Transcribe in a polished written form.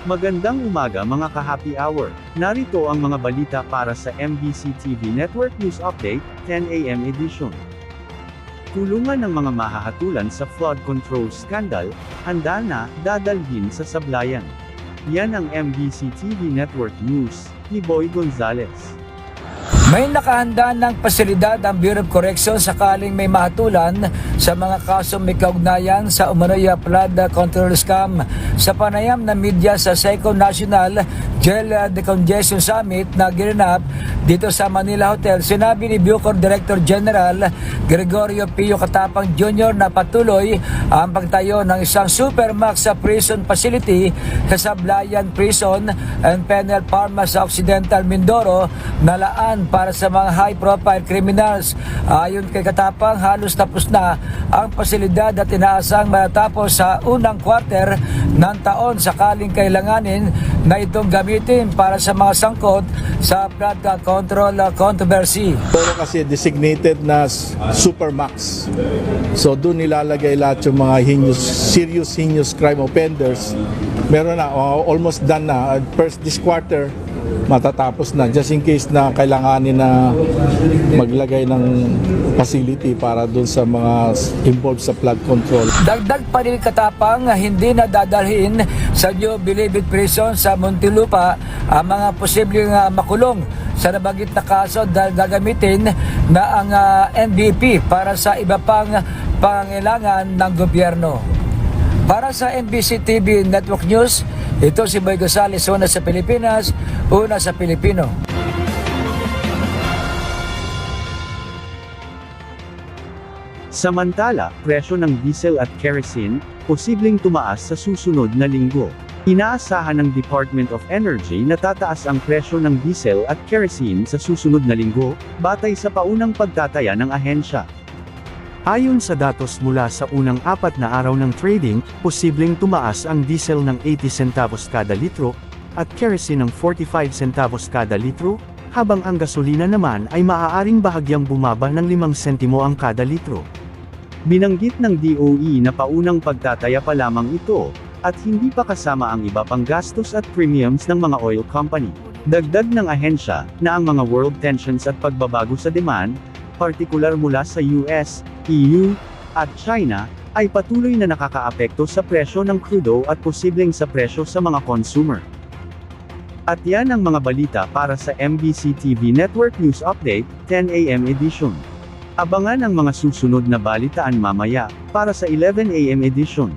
Magandang umaga mga ka-happy hour. Narito ang mga balita para sa MBC TV Network News Update, 10 AM edition. Kulungan ng mga mahahatulan sa flood control scandal, handa na, dadalhin sa sablayan. Yan ang MBC TV Network News, ni Boy Gonzales. May nakahanda ng pasilidad ang Bureau of Corrections sakaling may mahatulan sa mga kasong may kaugnayan sa umano'y flood control scam. Sa panayam ng media sa Second National Jail Decongestion Summit na ginanap dito sa Manila Hotel, sinabi ni Bucor Director General Gregorio Pio Katapang Jr. na patuloy ang pagtayo ng isang Supermax prison facility sa Sablayan Prison and Penal Farm sa Occidental Mindoro na laan para sa mga high-profile criminals. Ayon kay Katapang, halos tapos na ang pasilidad at inaasang matatapos sa unang quarter ng taon sakaling kailanganin na itong gamitin para sa mga sangkot sa flood control controversy. Pero kasi designated na Supermax. So doon nilalagay lahat yung mga serious heinous crime offenders. Meron na, almost done na. First this quarter, matatapos na just in case na kailanganin na maglagay ng facility para doon sa mga involved sa flood control. Dagdag pa rin Katapang, hindi na dadalhin sa New Bilibid Prison sa Muntinlupa ang mga posibleng makulong sa nabanggit na kaso dahil gagamitin na ang NBP para sa iba pang pangangailangan ng gobyerno. Para sa MBC TV Network News, ito si Boy Gonzales, una sa Pilipinas, una sa Pilipino. Samantala, presyo ng diesel at kerosene, posibleng tumaas sa susunod na linggo. Inaasahan ng Department of Energy na tataas ang presyo ng diesel at kerosene sa susunod na linggo, batay sa paunang pagtataya ng ahensya. Ayon sa datos mula sa unang 4 na araw ng trading, posibleng tumaas ang diesel ng 80 centavos kada litro, at kerosene ng 45 centavos kada litro, habang ang gasolina naman ay maaaring bahagyang bumaba ng 5 sentimo ang kada litro. Binanggit ng DOE na paunang pagtataya pa lamang ito, at hindi pa kasama ang iba pang gastos at premiums ng mga oil company. Dagdag ng ahensya, na ang mga world tensions at pagbabago sa demand, partikular mula sa US, EU, at China, ay patuloy na nakakaapekto sa presyo ng crudo at posibleng sa presyo sa mga consumer. At yan ang mga balita para sa MBC TV Network News Update, 10 AM edition. Abangan ang mga susunod na balitaan mamaya, para sa 11 AM edition.